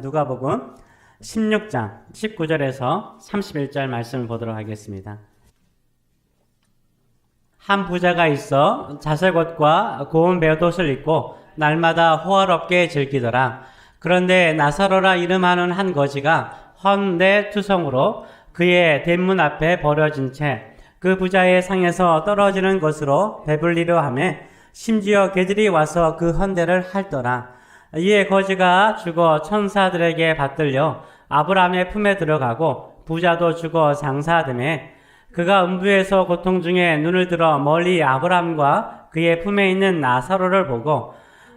누가복음 16장 19절에서 31절 말씀을 보도록 하겠습니다. 한 부자가 있어 자색옷과 고운 베옷을 입고 날마다 호화롭게 즐기더라. 그런데 나사로라 이름하는 한 거지가 헌내 투성으로 그의 대문 앞에 버려진 채 그 부자의 상에서 떨어지는 것으로 배불리려 하매 심지어 개들이 와서 그 헌대를 핥더라. 이에 거지가 죽어 천사들에게 받들려 아브라함의 품에 들어가고 부자도 죽어 장사되매 그가 음부에서 고통 중에 눈을 들어 멀리 아브라함과 그의 품에 있는 나사로를 보고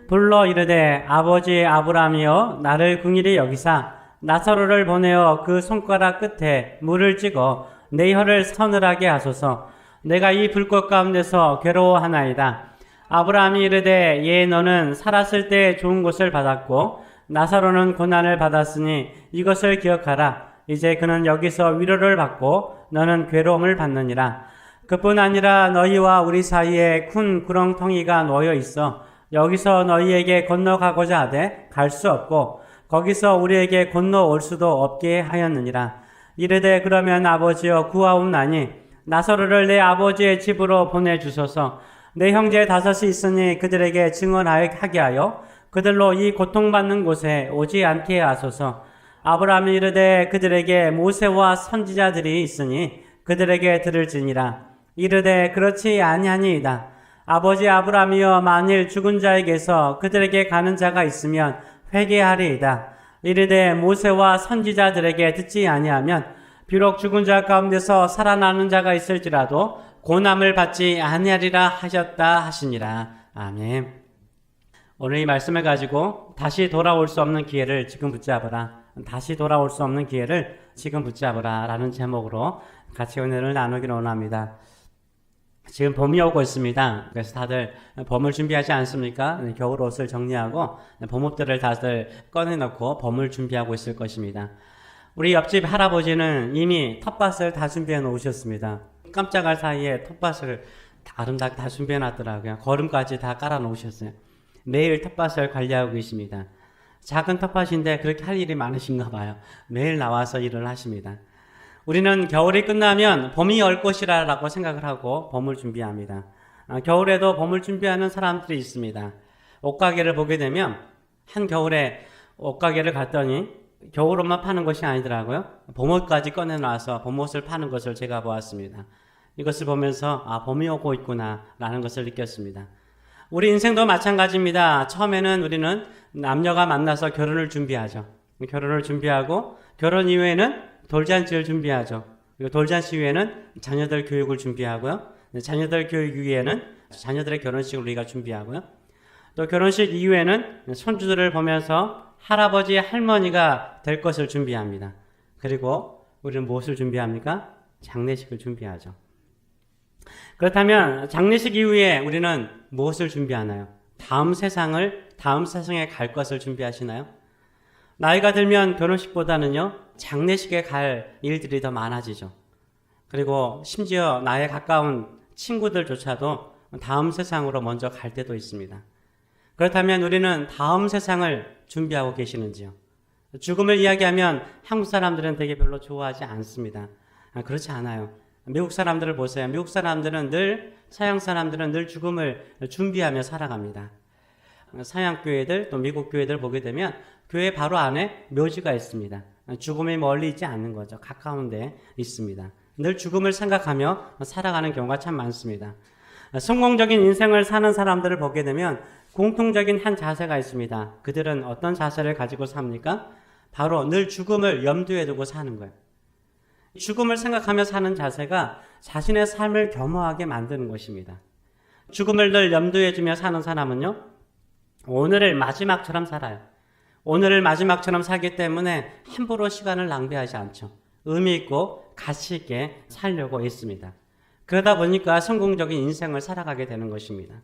불러 이르되 아버지 아브라함이여 나를 긍휼히 여기사 나사로를 보내어 그 손가락 끝에 물을 찍어 내 혀를 서늘하게 하소서. 내가 이 불꽃 가운데서 괴로워하나이다. 아브라함이 이르되 예 너는 살았을 때 좋은 것을 받았고 나사로는 고난을 받았으니 이것을 기억하라. 이제 그는 여기서 위로를 받고 너는 괴로움을 받느니라. 그뿐 아니라 너희와 우리 사이에 큰 구렁텅이가 놓여 있어 여기서 너희에게 건너가고자 하되 갈 수 없고 거기서 우리에게 건너올 수도 없게 하였느니라. 이르되 그러면 아버지여 구하옵나니 나사로를 내 아버지의 집으로 보내주소서. 내 형제 다섯이 있으니 그들에게 증언하게 하여 그들로 이 고통받는 곳에 오지 않게 하소서. 아브라함이 이르되 그들에게 모세와 선지자들이 있으니 그들에게 들을지니라. 이르되 그렇지 아니하니이다. 아버지 아브라함이여 만일 죽은 자에게서 그들에게 가는 자가 있으면 회개하리이다. 이르되 모세와 선지자들에게 듣지 아니하면 비록 죽은 자 가운데서 살아나는 자가 있을지라도 고난을 받지 아니하리라 하셨다 하시니라. 아멘. 오늘 이 말씀을 가지고 다시 돌아올 수 없는 기회를 지금 붙잡으라. 다시 돌아올 수 없는 기회를 지금 붙잡으라 라는 제목으로 같이 은혜를 나누기를 원합니다. 지금 봄이 오고 있습니다. 그래서 다들 봄을 준비하지 않습니까? 겨울 옷을 정리하고 봄옷들을 다들 꺼내놓고 봄을 준비하고 있을 것입니다. 우리 옆집 할아버지는 이미 텃밭을 다 준비해 놓으셨습니다. 깜짝할 사이에 텃밭을 다 아름답게 다 준비해 놨더라고요. 거름까지 다 깔아 놓으셨어요. 매일 텃밭을 관리하고 계십니다. 작은 텃밭인데 그렇게 할 일이 많으신가 봐요. 매일 나와서 일을 하십니다. 우리는 겨울이 끝나면 봄이 올 것이라 라고 생각을 하고 봄을 준비합니다. 겨울에도 봄을 준비하는 사람들이 있습니다. 옷가게를 보게 되면 한 겨울에 옷가게를 갔더니 겨울옷만 파는 것이 아니더라고요. 봄옷까지 꺼내놔서 봄옷을 파는 것을 제가 보았습니다. 이것을 보면서 봄이 오고 있구나 라는 것을 느꼈습니다. 우리 인생도 마찬가지입니다. 처음에는 우리는 남녀가 만나서 결혼을 준비하죠. 결혼을 준비하고 결혼 이후에는 돌잔치를 준비하죠. 그리고 돌잔치 이후에는 자녀들 교육을 준비하고요. 자녀들 교육 이후에는 자녀들의 결혼식을 우리가 준비하고요. 또 결혼식 이후에는 손주들을 보면서 할아버지 할머니가 될 것을 준비합니다. 그리고 우리는 무엇을 준비합니까? 장례식을 준비하죠. 그렇다면 장례식 이후에 우리는 무엇을 준비하나요? 다음 세상에 갈 것을 준비하시나요? 나이가 들면 결혼식보다는요, 장례식에 갈 일들이 더 많아지죠. 그리고 심지어 나의 가까운 친구들조차도 다음 세상으로 먼저 갈 때도 있습니다. 그렇다면 우리는 다음 세상을 준비하고 계시는지요? 죽음을 이야기하면 한국 사람들은 되게 별로 좋아하지 않습니다. 그렇지 않아요. 미국 사람들을 보세요. 미국 사람들은 서양 사람들은 늘 죽음을 준비하며 살아갑니다. 서양 교회들 또 미국 교회들 보게 되면 교회 바로 안에 묘지가 있습니다. 죽음이 멀리 있지 않는 거죠. 가까운 데 있습니다. 늘 죽음을 생각하며 살아가는 경우가 참 많습니다. 성공적인 인생을 사는 사람들을 보게 되면 공통적인 한 자세가 있습니다. 그들은 어떤 자세를 가지고 삽니까? 바로 늘 죽음을 염두에 두고 사는 거예요. 죽음을 생각하며 사는 자세가 자신의 삶을 겸허하게 만드는 것입니다. 죽음을 늘 염두에 두며 사는 사람은요, 오늘을 마지막처럼 살아요. 오늘을 마지막처럼 살기 때문에 함부로 시간을 낭비하지 않죠. 의미 있고 가치 있게 살려고 했습니다. 그러다 보니까 성공적인 인생을 살아가게 되는 것입니다.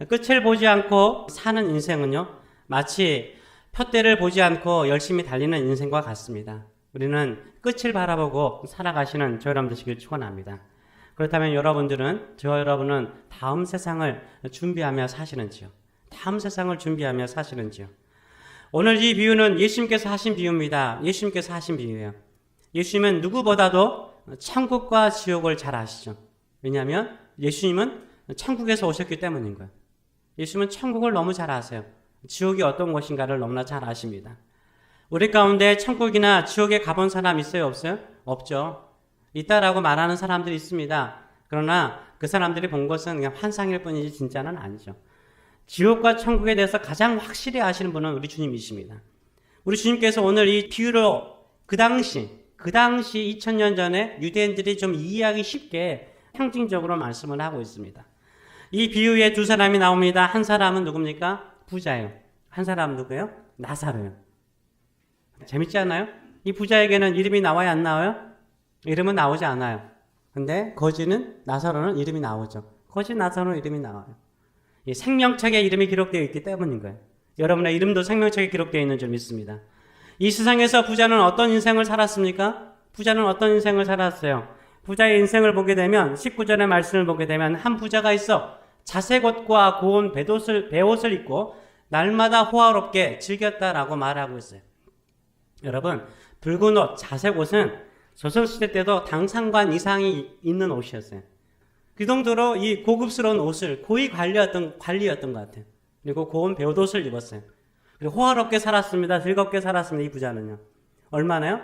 끝을 보지 않고 사는 인생은요, 마치 푯대를 보지 않고 열심히 달리는 인생과 같습니다. 우리는 끝을 바라보고 살아가시는 저 여러분 되시길 축원합니다. 그렇다면 여러분은 다음 세상을 준비하며 사시는지요? 다음 세상을 준비하며 사시는지요? 오늘 이 비유는 예수님께서 하신 비유입니다. 예수님께서 하신 비유예요. 예수님은 누구보다도 천국과 지옥을 잘 아시죠. 왜냐하면 예수님은 천국에서 오셨기 때문인 거예요. 예수님은 천국을 너무 잘 아세요. 지옥이 어떤 것인가를 너무나 잘 아십니다. 우리 가운데 천국이나 지옥에 가본 사람 있어요? 없어요? 없죠. 있다라고 말하는 사람들이 있습니다. 그러나 그 사람들이 본 것은 그냥 환상일 뿐이지 진짜는 아니죠. 지옥과 천국에 대해서 가장 확실히 아시는 분은 우리 주님이십니다. 우리 주님께서 오늘 이 비유로 그 당시 2000년 전에 유대인들이 좀 이해하기 쉽게 상징적으로 말씀을 하고 있습니다. 이 비유에 두 사람이 나옵니다. 한 사람은 누굽니까? 부자예요. 한 사람은 누구예요? 나사로예요. 재밌지 않나요? 이 부자에게는 이름이 나와야 안 나와요? 이름은 나오지 않아요. 근데 거지는 나사로는 이름이 나오죠. 거지 나사로 이름이 나와요. 이 생명책에 이름이 기록되어 있기 때문인 거예요. 여러분의 이름도 생명책에 기록되어 있는 줄 믿습니다. 이 세상에서 부자는 어떤 인생을 살았습니까? 부자는 어떤 인생을 살았어요? 부자의 인생을 보게 되면 19절의 말씀을 보게 되면 한 부자가 있어 자색 옷과 고운 베옷을 입고 날마다 호화롭게 즐겼다라고 말하고 있어요. 여러분, 붉은 옷, 자색 옷은 조선시대 때도 당상관 이상이 입는 옷이었어요. 그 정도로 이 고급스러운 옷을 고이 관리였던 것 같아요. 그리고 고운 베옷을 입었어요. 그리고 호화롭게 살았습니다. 즐겁게 살았습니다. 이 부자는요. 얼마나요?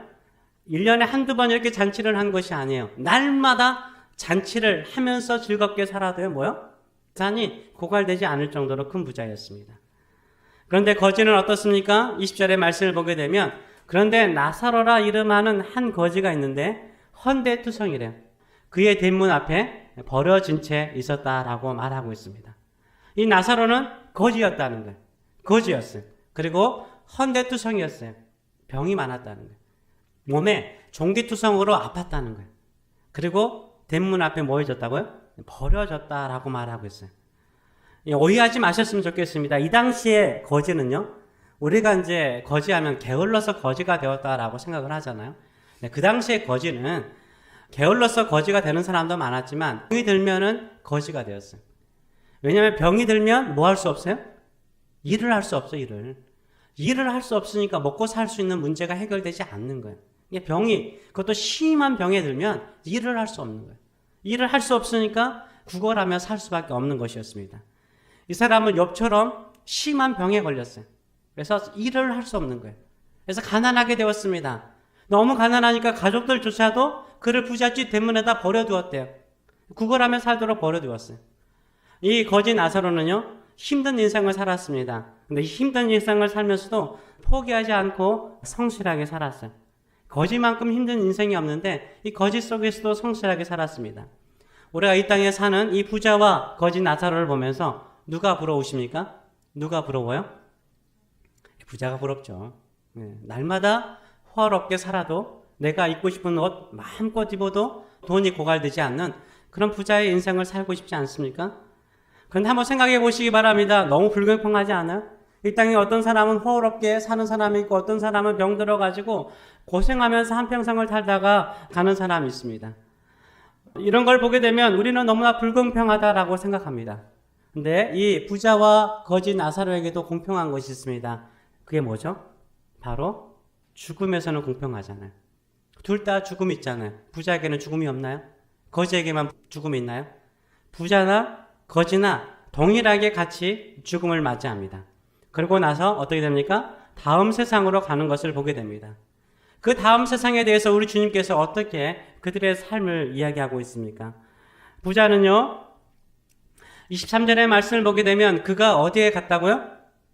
1년에 한두 번 이렇게 잔치를 한 것이 아니에요. 날마다 잔치를 하면서 즐겁게 살아도요. 뭐요? 재산이 고갈되지 않을 정도로 큰 부자였습니다. 그런데 거지는 어떻습니까? 20절의 말씀을 보게 되면 그런데 나사로라 이름하는 한 거지가 있는데 헌데투성이래요. 그의 대문 앞에 버려진 채 있었다라고 말하고 있습니다. 이 나사로는 거지였다는 거예요. 거지였어요. 그리고 헌데투성이었어요. 병이 많았다는 거예요. 몸에 종기투성으로 아팠다는 거예요. 그리고 대문 앞에 뭐 해졌다고요? 버려졌다라고 말하고 있어요. 오해하지 마셨으면 좋겠습니다. 이 당시에 거지는요, 우리가 이제 거지하면 게을러서 거지가 되었다라고 생각을 하잖아요. 그 당시에 거지는 게을러서 거지가 되는 사람도 많았지만 병이 들면은 거지가 되었어요. 왜냐하면 병이 들면 뭐 할 수 없어요? 일을 할 수 없어요. 일을 할 수 없으니까 먹고 살 수 있는 문제가 해결되지 않는 거예요. 병이, 그것도 심한 병에 들면 일을 할 수 없는 거예요. 일을 할 수 없으니까 구걸하며 살 수밖에 없는 것이었습니다. 이 사람은 욥처럼 심한 병에 걸렸어요. 그래서 일을 할 수 없는 거예요. 그래서 가난하게 되었습니다. 너무 가난하니까 가족들조차도 그를 부잣집 대문에다 버려두었대요. 구걸하며 살도록 버려두었어요. 이 거지 나사로는요, 힘든 인생을 살았습니다. 근데 이 힘든 인생을 살면서도 포기하지 않고 성실하게 살았어요. 거지만큼 힘든 인생이 없는데 이 거지 속에서도 성실하게 살았습니다. 우리가 이 땅에 사는 이 부자와 거지 나사로를 보면서 누가 부러우십니까? 누가 부러워요? 부자가 부럽죠. 날마다 호화롭게 살아도 내가 입고 싶은 옷 마음껏 입어도 돈이 고갈되지 않는 그런 부자의 인생을 살고 싶지 않습니까? 그런데 한번 생각해 보시기 바랍니다. 너무 불공평하지 않아요? 이 땅에 어떤 사람은 호화롭게 사는 사람이 있고 어떤 사람은 병들어가지고 고생하면서 한평생을 살다가 가는 사람이 있습니다. 이런 걸 보게 되면 우리는 너무나 불공평하다라고 생각합니다. 근데 이 부자와 거지 나사로에게도 공평한 것이 있습니다. 그게 뭐죠? 바로 죽음에서는 공평하잖아요. 둘 다 죽음이 있잖아요. 부자에게는 죽음이 없나요? 거지에게만 죽음이 있나요? 부자나 거지나 동일하게 같이 죽음을 맞이합니다. 그러고 나서 어떻게 됩니까? 다음 세상으로 가는 것을 보게 됩니다. 그 다음 세상에 대해서 우리 주님께서 어떻게 그들의 삶을 이야기하고 있습니까? 부자는요, 23절의 말씀을 보게 되면 그가 어디에 갔다고요?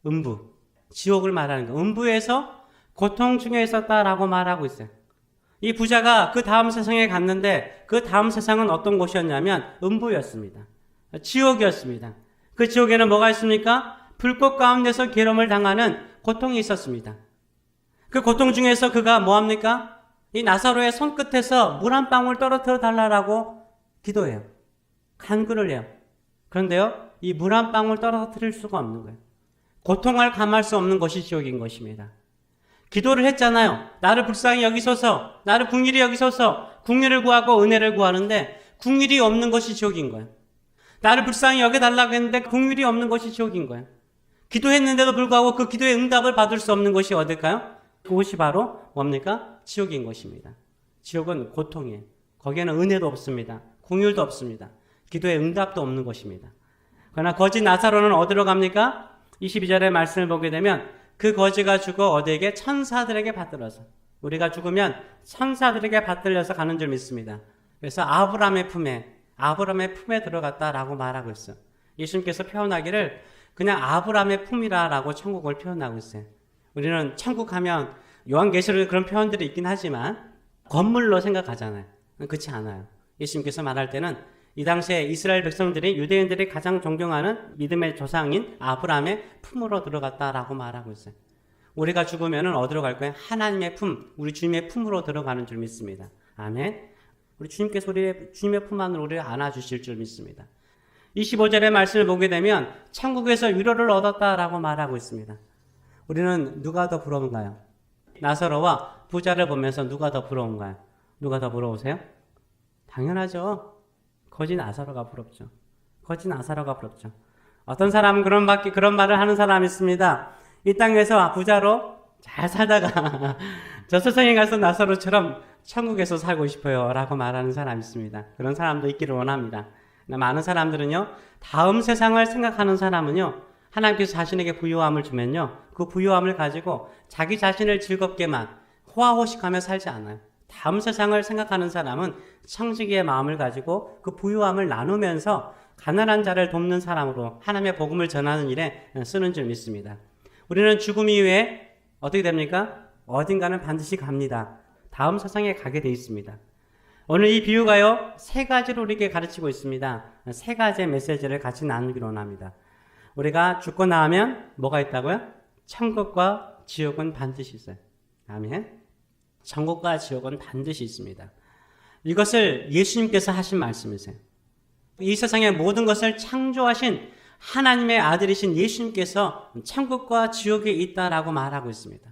음부, 지옥을 말하는 거. 음부에서 고통 중에 있었다라고 말하고 있어요. 이 부자가 그 다음 세상에 갔는데 그 다음 세상은 어떤 곳이었냐면 음부였습니다. 지옥이었습니다. 그 지옥에는 뭐가 있습니까? 불꽃 가운데서 괴로움을 당하는 고통이 있었습니다. 그 고통 중에서 그가 뭐합니까? 이 나사로의 손끝에서 물 한 방울 떨어뜨려 달라고 기도해요. 간구를 해요. 그런데요, 이 물 한 방울 떨어뜨릴 수가 없는 거예요. 고통을 감할 수 없는 것이 지옥인 것입니다. 기도를 했잖아요. 나를 불쌍히 여기소서, 나를 긍휼히 여기소서, 긍휼을 구하고 은혜를 구하는데 긍휼이 없는 것이 지옥인 거예요. 나를 불쌍히 여겨달라고 했는데 긍휼이 없는 것이 지옥인 거예요. 기도했는데도 불구하고 그 기도의 응답을 받을 수 없는 곳이 어딜까요? 그곳이 바로 뭡니까? 지옥인 것입니다. 지옥은 고통이에요. 거기에는 은혜도 없습니다. 공율도 없습니다. 기도의 응답도 없는 것입니다. 그러나 거지 나사로는 어디로 갑니까? 22절의 말씀을 보게 되면 그 거지가 죽어 어디에게? 천사들에게 받들어서. 우리가 죽으면 천사들에게 받들려서 가는 줄 믿습니다. 그래서 아브라함의 품에 들어갔다라고 말하고 있어요. 예수님께서 표현하기를 그냥 아브라함의 품이라고 천국을 표현하고 있어요. 우리는 천국 하면 요한계시록에 그런 표현들이 있긴 하지만 건물로 생각하잖아요. 그렇지 않아요. 예수님께서 말할 때는 이 당시에 이스라엘 백성들이 유대인들이 가장 존경하는 믿음의 조상인 아브라함의 품으로 들어갔다라고 말하고 있어요. 우리가 죽으면 어디로 갈 거예요? 하나님의 품, 우리 주님의 품으로 들어가는 줄 믿습니다. 아멘. 우리 주님께서 우리의 주님의 품 안으로 우리를 안아주실 줄 믿습니다. 25절의 말씀을 보게 되면 천국에서 위로를 얻었다라고 말하고 있습니다. 우리는 누가 더 부러운가요? 나사로와 부자를 보면서 누가 더 부러운가요? 누가 더 부러우세요? 당연하죠. 거지 나사로가 부럽죠. 거지 나사로가 부럽죠. 어떤 사람은 그런 말을 하는 사람이 있습니다. 이 땅에서 부자로 잘 살다가 저 세상에 가서 나사로처럼 천국에서 살고 싶어요 라고 말하는 사람이 있습니다. 그런 사람도 있기를 원합니다. 많은 사람들은요, 다음 세상을 생각하는 사람은요, 하나님께서 자신에게 부유함을 주면요, 그 부유함을 가지고 자기 자신을 즐겁게만 호화호식하며 살지 않아요. 다음 세상을 생각하는 사람은 청지기의 마음을 가지고 그 부유함을 나누면서 가난한 자를 돕는 사람으로 하나님의 복음을 전하는 일에 쓰는 줄 믿습니다. 우리는 죽음 이후에 어떻게 됩니까? 어딘가는 반드시 갑니다. 다음 세상에 가게 돼 있습니다. 오늘 이 비유가요, 세 가지로 우리에게 가르치고 있습니다. 세 가지의 메시지를 같이 나누기로 합니다. 우리가 죽고 나면 뭐가 있다고요? 천국과 지옥은 반드시 있어요. 아멘. 천국과 지옥은 반드시 있습니다. 이것을 예수님께서 하신 말씀이세요. 이 세상의 모든 것을 창조하신 하나님의 아들이신 예수님께서 천국과 지옥이 있다라고 말하고 있습니다.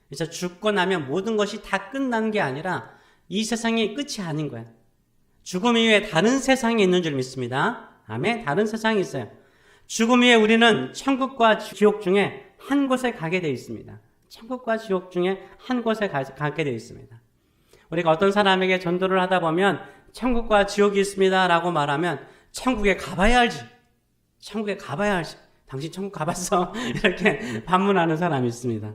그래서 죽고 나면 모든 것이 다 끝나는 게 아니라 이 세상이 끝이 아닌 거예요. 죽음 이후에 다른 세상이 있는 줄 믿습니다. 아멘. 다른 세상이 있어요. 죽음 이후에 우리는 천국과 지옥 중에 한 곳에 가게 되어 있습니다. 천국과 지옥 중에 한 곳에 가게 되어 있습니다. 우리가 어떤 사람에게 전도를 하다 보면 천국과 지옥이 있습니다 라고 말하면 천국에 가봐야 알지. 천국에 가봐야 알지. 당신 천국 가봤어? 이렇게 반문하는 사람이 있습니다.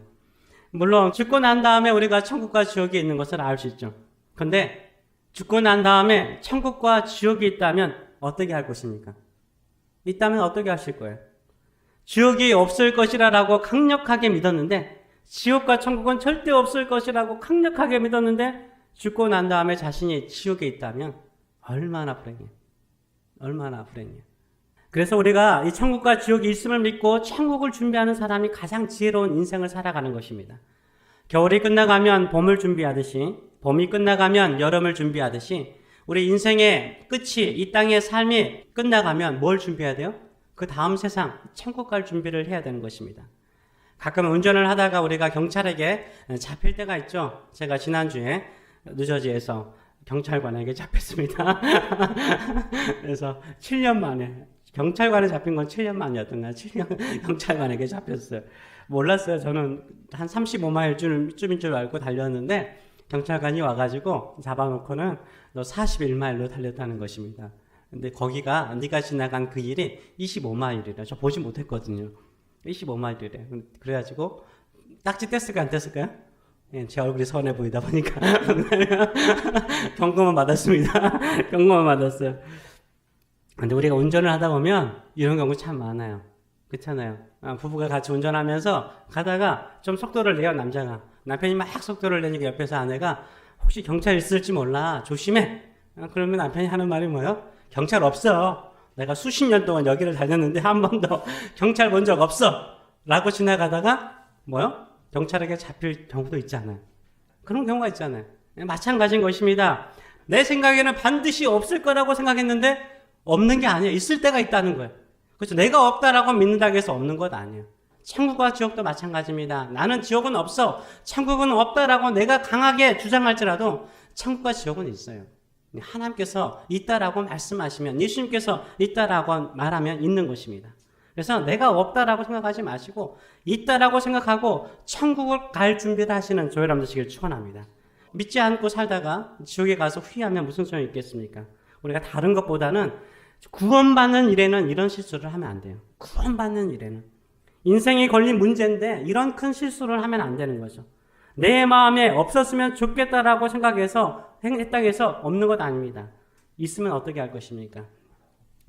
물론 죽고 난 다음에 우리가 천국과 지옥이 있는 것을 알 수 있죠. 근데 죽고 난 다음에 천국과 지옥이 있다면 어떻게 할 것입니까? 있다면 어떻게 하실 거예요? 지옥이 없을 것이라고 강력하게 믿었는데, 지옥과 천국은 절대 없을 것이라고 강력하게 믿었는데 죽고 난 다음에 자신이 지옥에 있다면 얼마나 불행해요. 얼마나 불행해요. 그래서 우리가 이 천국과 지옥이 있음을 믿고 천국을 준비하는 사람이 가장 지혜로운 인생을 살아가는 것입니다. 겨울이 끝나가면 봄을 준비하듯이, 봄이 끝나가면 여름을 준비하듯이 우리 인생의 끝이, 이 땅의 삶이 끝나가면 뭘 준비해야 돼요? 그 다음 세상, 천국 갈 준비를 해야 되는 것입니다. 가끔 운전을 하다가 우리가 경찰에게 잡힐 때가 있죠. 제가 지난주에 뉴저지에서 경찰관에게 잡혔습니다. 그래서 7년 만에, 경찰관에 잡힌 건 7년 만이었던가요? 7년 경찰관에게 잡혔어요. 몰랐어요. 저는 한 35마일쯤인 줄 알고 달렸는데 경찰관이 와가지고 잡아놓고는 너 41마일로 달렸다는 것입니다. 근데 거기가 네가 지나간 그 일이 25마일이라 저 보지 못했거든요. 25마일이래. 그래가지고 딱지 뗐을까 안 뗐을까요? 예, 제 얼굴이 선해 보이다 보니까 경고만 받았습니다. 경고만 받았어요. 근데 우리가 운전을 하다 보면 이런 경우 참 많아요. 그렇잖아요. 부부가 같이 운전하면서 가다가 좀 속도를 내요. 남편이 막 속도를 내니까 옆에서 아내가 혹시 경찰 있을지 몰라 조심해. 그러면 남편이 하는 말이 뭐예요? 경찰 없어. 내가 수십 년 동안 여기를 다녔는데 한 번도 경찰 본 적 없어 라고 지나가다가 뭐요? 경찰에게 잡힐 경우도 있잖아요. 그런 경우가 있잖아요. 마찬가지인 것입니다. 내 생각에는 반드시 없을 거라고 생각했는데 없는 게 아니에요. 있을 때가 있다는 거예요. 그렇죠. 내가 없다라고 믿는다고 해서 없는 것 아니에요. 천국과 지옥도 마찬가지입니다. 나는 지옥은 없어, 천국은 없다라고 내가 강하게 주장할지라도 천국과 지옥은 있어요. 하나님께서 있다라고 말씀하시면, 예수님께서 있다라고 말하면 있는 것입니다. 그래서 내가 없다라고 생각하지 마시고 있다라고 생각하고 천국을 갈 준비를 하시는 저희 여러분 되시길 축원합니다. 믿지 않고 살다가 지옥에 가서 후회하면 무슨 소용이 있겠습니까? 우리가 다른 것보다는 구원받는 일에는 이런 실수를 하면 안 돼요. 구원받는 일에는. 인생이 걸린 문제인데 이런 큰 실수를 하면 안 되는 거죠. 내 마음에 없었으면 좋겠다라고 생각해서 했다고 해서 없는 것 아닙니다. 있으면 어떻게 할 것입니까?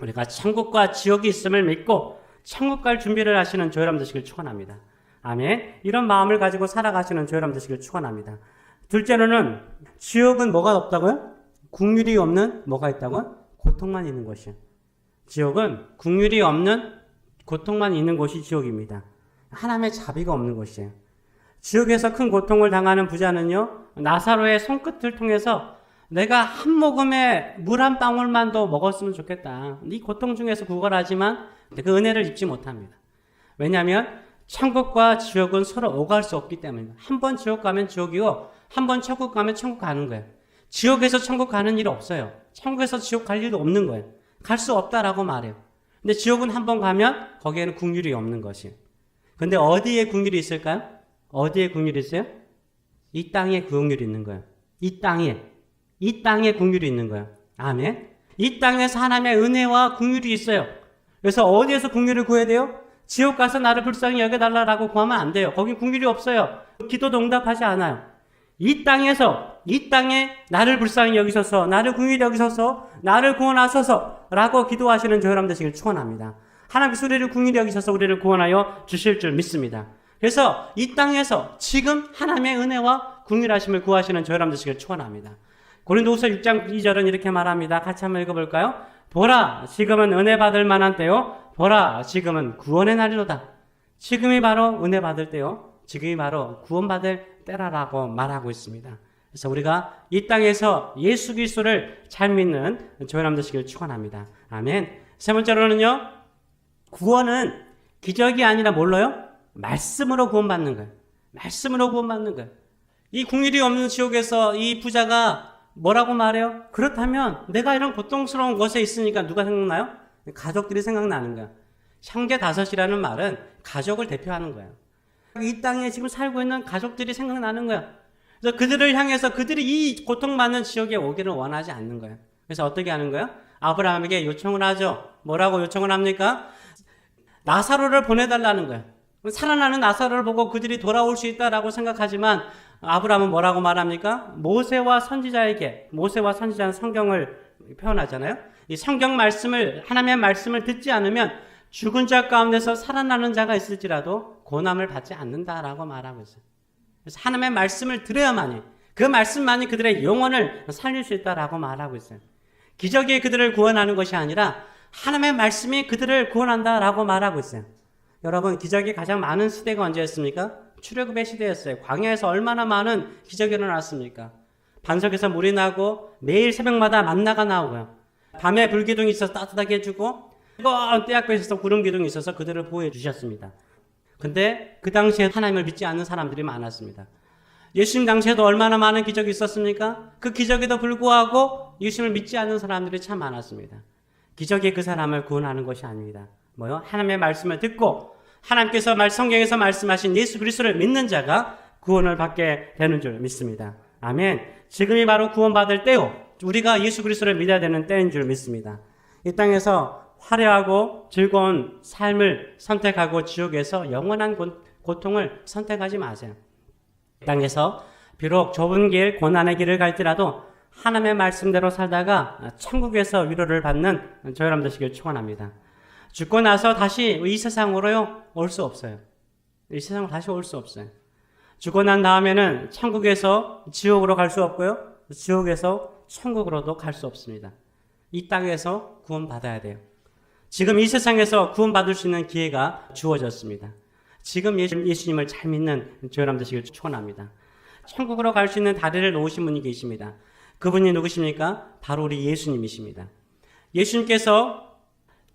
우리가 천국과 지옥이 있음을 믿고 천국 갈 준비를 하시는 저희 여러분 되시길 축원합니다. 아멘. 이런 마음을 가지고 살아가시는 저희 여러분 되시길 축원합니다. 둘째로는 지옥은 뭐가 없다고요? 국률이 없는 뭐가 있다고요? 고통만 있는 것이요. 지옥은 국률이 없는 고통만 있는 곳이 지옥입니다. 하나님의 자비가 없는 곳이에요. 지옥에서 큰 고통을 당하는 부자는요, 나사로의 손끝을 통해서 내가 한 모금의 물 한 방울만도 먹었으면 좋겠다. 이 고통 중에서 구걸하지만 그 은혜를 입지 못합니다. 왜냐하면 천국과 지옥은 서로 오갈 수 없기 때문입니다. 한 번 지옥 가면 지옥이고 한 번 천국 가면 천국 가는 거예요. 지옥에서 천국 가는 일이 없어요. 천국에서 지옥 갈 일도 없는 거예요. 갈 수 없다라고 말해요. 근데 지옥은 한 번 가면 거기에는 국률이 없는 것이에요. 근데 어디에 국률이 있을까요? 어디에 국률이 있어요? 이 땅에 국률이 있는 거예요. 이 땅에 국률이 있는 거예요. 아멘. 이 땅에서 하나님의 은혜와 국률이 있어요. 그래서 어디에서 국률을 구해야 돼요? 지옥 가서 나를 불쌍히 여겨달라고 구하면 안 돼요. 거기 국률이 없어요. 기도도 응답하지 않아요. 이 땅에 나를 불쌍히 여기셔서, 나를 긍휼히 여기셔서, 나를 구원하소서 라고 기도하시는 저희 여러분 되시길 축원합니다. 하나님께서 우리를 긍휼히 여기셔서 우리를 구원하여 주실 줄 믿습니다. 그래서 이 땅에서 지금 하나님의 은혜와 긍휼하심을 구하시는 저희 여러분 되시길 축원합니다. 고린도후서 6장 2절은 이렇게 말합니다. 같이 한번 읽어볼까요? 보라, 지금은 은혜 받을 만한 때요. 보라, 지금은 구원의 날이로다. 지금이 바로 은혜 받을 때요. 지금이 바로 구원받을 때라라고 말하고 있습니다. 그래서 우리가 이 땅에서 예수 그리스도를 잘 믿는 저희 여러분 되시길 축원합니다. 아멘. 세 번째로는요, 구원은 기적이 아니라 뭘로요? 말씀으로 구원받는 거예요. 말씀으로 구원받는 거예요. 이 국률이 없는 지옥에서 이 부자가 뭐라고 말해요? 그렇다면 내가 이런 고통스러운 곳에 있으니까 누가 생각나요? 가족들이 생각나는 거야. 형제 다섯이라는 말은 가족을 대표하는 거예요. 이 땅에 지금 살고 있는 가족들이 생각나는 거야. 그래서 그들을 향해서 그들이 이 고통받는 지옥에 오기를 원하지 않는 거예요. 그래서 어떻게 하는 거예요? 아브라함에게 요청을 하죠. 뭐라고 요청을 합니까? 나사로를 보내달라는 거예요. 살아나는 나사로를 보고 그들이 돌아올 수 있다라고 생각하지만 아브라함은 뭐라고 말합니까? 모세와 선지자는 성경을 표현하잖아요. 이 성경 말씀을, 하나님의 말씀을 듣지 않으면 죽은 자 가운데서 살아나는 자가 있을지라도 고난을 받지 않는다라고 말하고 있어요. 그래서 하나님의 말씀을 들어야만이, 그 말씀만이 그들의 영혼을 살릴 수 있다라고 말하고 있어요. 기적이 그들을 구원하는 것이 아니라 하나님의 말씀이 그들을 구원한다라고 말하고 있어요. 여러분, 기적이 가장 많은 시대가 언제였습니까? 출애굽의 시대였어요. 광야에서 얼마나 많은 기적이 일어났습니까? 반석에서 물이 나고 매일 새벽마다 만나가 나오고요. 밤에 불기둥이 있어서 따뜻하게 해주고 뜨거운 떼약볕에 있어서 구름 기둥이 있어서 그들을 보호해 주셨습니다. 근데 그 당시에 하나님을 믿지 않는 사람들이 많았습니다. 예수님 당시에도 얼마나 많은 기적이 있었습니까? 그 기적에도 불구하고 예수님을 믿지 않는 사람들이 참 많았습니다. 기적이 그 사람을 구원하는 것이 아닙니다. 뭐요? 하나님의 말씀을 듣고 하나님께서 성경에서 말씀하신 예수 그리스도를 믿는 자가 구원을 받게 되는 줄 믿습니다. 아멘. 지금이 바로 구원받을 때요. 우리가 예수 그리스도를 믿어야 되는 때인 줄 믿습니다. 이 땅에서 화려하고 즐거운 삶을 선택하고 지옥에서 영원한 고통을 선택하지 마세요. 이 땅에서 비록 좁은 길, 고난의 길을 갈지라도 하나님의 말씀대로 살다가 천국에서 위로를 받는 저희 여러분 되시길 축원합니다. 죽고 나서 다시 이 세상으로요 올 수 없어요. 이 세상으로 다시 올 수 없어요. 죽고 난 다음에는 천국에서 지옥으로 갈 수 없고요, 지옥에서 천국으로도 갈 수 없습니다. 이 땅에서 구원받아야 돼요. 지금 이 세상에서 구원받을 수 있는 기회가 주어졌습니다. 지금 예수님을 잘 믿는 저희 여러분 되시길 축원합니다. 천국으로 갈 수 있는 다리를 놓으신 분이 계십니다. 그분이 누구십니까? 바로 우리 예수님이십니다. 예수님께서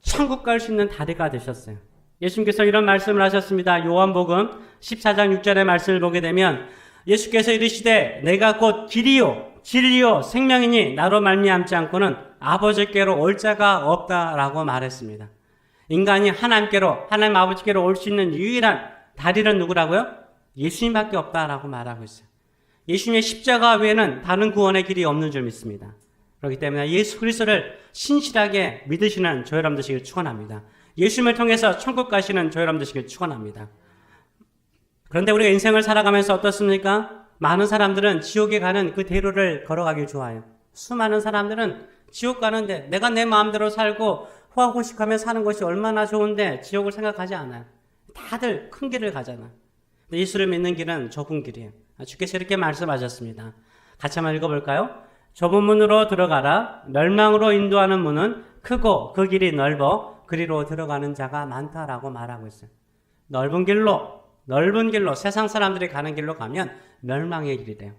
천국 갈 수 있는 다리가 되셨어요. 예수님께서 이런 말씀을 하셨습니다. 요한복음 14장 6절의 말씀을 보게 되면 예수께서 이르시되 내가 곧 길이요 진리요 생명이니 나로 말미암지 않고는 아버지께로 올 자가 없다라고 말했습니다. 인간이 하나님께로, 하나님 아버지께로 올 수 있는 유일한 다리는 누구라고요? 예수님밖에 없다라고 말하고 있어요. 예수님의 십자가 외에는 다른 구원의 길이 없는 줄 믿습니다. 그렇기 때문에 예수 그리스도를 신실하게 믿으시는 저 여러분 되시길 축원합니다. 예수님을 통해서 천국 가시는 저 여러분 되시길 축원합니다. 그런데 우리가 인생을 살아가면서 어떻습니까? 많은 사람들은 지옥에 가는 그 대로를 걸어가길 좋아해요. 수많은 사람들은 지옥 가는데 내가 내 마음대로 살고 호화호식하며 사는 것이 얼마나 좋은데 지옥을 생각하지 않아요. 다들 큰 길을 가잖아요. 근데 예수를 믿는 길은 좁은 길이에요. 주께서 이렇게 말씀하셨습니다. 같이 한번 읽어볼까요? 좁은 문으로 들어가라. 멸망으로 인도하는 문은 크고 그 길이 넓어 그리로 들어가는 자가 많다라고 말하고 있어요. 넓은 길로 세상 사람들이 가는 길로 가면 멸망의 길이래요.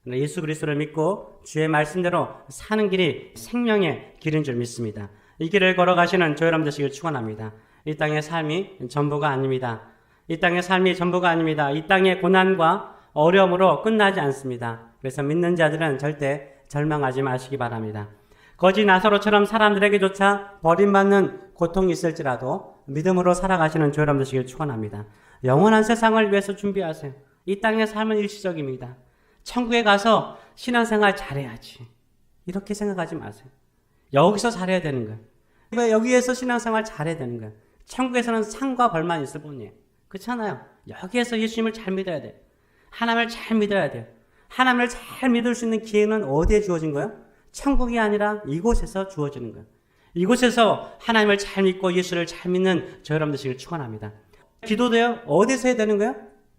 예수 그리스도를 믿고 주의 말씀대로 사는 길이 생명의 길인 줄 믿습니다. 이 길을 걸어가시는 저 여러분 되시길 축원합니다. 이 땅의 삶이 전부가 아닙니다. 이 땅의 삶이 전부가 아닙니다. 이 땅의 고난과 어려움으로 끝나지 않습니다. 그래서 믿는 자들은 절대 절망하지 마시기 바랍니다. 거지 나사로처럼 사람들에게조차 버림받는 고통이 있을지라도 믿음으로 살아가시는 저 여러분 되시길 축원합니다. 영원한 세상을 위해서 준비하세요. 이 땅의 삶은 일시적입니다. 천국에 가서 신앙생활 잘해야지. 이렇게 생각하지 마세요. 여기서 잘해야 되는 거예요. 왜 여기에서 신앙생활 잘해야 되는 거예요? 천국에서는 상과 벌만 있을 뿐이에요. 그렇잖아요. 여기에서 예수님을 잘 믿어야 돼요. 하나님을 잘 믿어야 돼요. 하나님을 잘 믿을 수 있는 기회는 어디에 주어진 거예요? 천국이 아니라 이곳에서 주어지는 거예요. 이곳에서 하나님을 잘 믿고 예수를 잘 믿는 저 여러분 되시길 축원합니다. 기도도요. 어디서 해야 되는 거예요?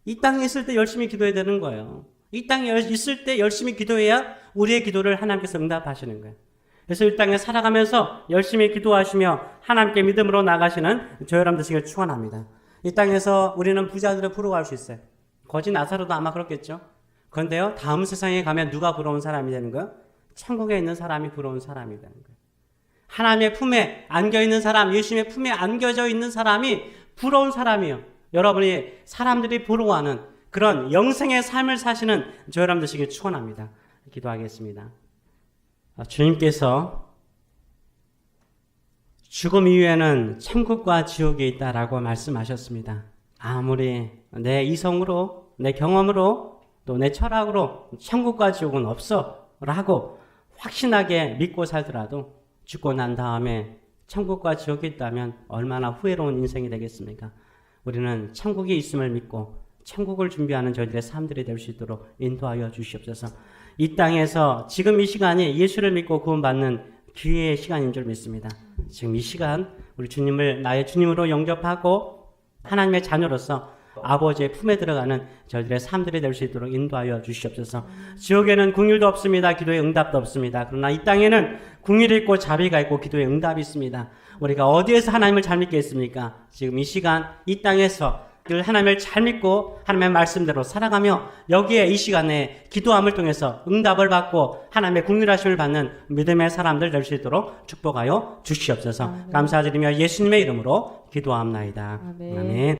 이 땅에 있을 때 열심히 기도해야 되는 거예요. 이 땅에 있을 때 열심히 기도해야 우리의 기도를 하나님께서 응답하시는 거예요. 그래서 이 땅에 살아가면서 열심히 기도하시며 하나님께 믿음으로 나가시는 저 여러분 되시길 축원합니다. 이 땅에서 우리는 부자들을 부러워할 수 있어요. 거지 나사로도 아마 그렇겠죠. 그런데요, 다음 세상에 가면 누가 부러운 사람이 되는 거예요? 천국에 있는 사람이 부러운 사람이 되는 거예요. 하나님의 품에 안겨있는 사람, 예수님의 품에 안겨져 있는 사람이 부러운 사람이에요. 여러분이 사람들이 부러워하는 그런 영생의 삶을 사시는 저 여러분 되시길 축원합니다. 기도하겠습니다. 주님께서 죽음 이후에는 천국과 지옥이 있다라고 말씀하셨습니다. 아무리 내 이성으로, 내 경험으로, 또 내 철학으로 천국과 지옥은 없어 라고 확신하게 믿고 살더라도 죽고 난 다음에 천국과 지옥이 있다면 얼마나 후회로운 인생이 되겠습니까? 우리는 천국이 있음을 믿고 천국을 준비하는 저희들의 삶들이 될 수 있도록 인도하여 주시옵소서. 이 땅에서 지금 이 시간이 예수를 믿고 구원받는 기회의 시간인 줄 믿습니다. 지금 이 시간 우리 주님을 나의 주님으로 영접하고 하나님의 자녀로서 아버지의 품에 들어가는 저희들의 삶들이 될 수 있도록 인도하여 주시옵소서. 지옥에는 궁일도 없습니다. 기도의 응답도 없습니다. 그러나 이 땅에는 궁일이 있고 자비가 있고 기도의 응답이 있습니다. 우리가 어디에서 하나님을 잘 믿겠습니까? 지금 이 시간 이 땅에서 하나님을 잘 믿고 하나님의 말씀대로 살아가며 여기에 이 시간에 기도함을 통해서 응답을 받고 하나님의 긍휼하심을 받는 믿음의 사람들 될 수 있도록 축복하여 주시옵소서. 감사드리며 예수님의 이름으로 기도합나이다. 아멘.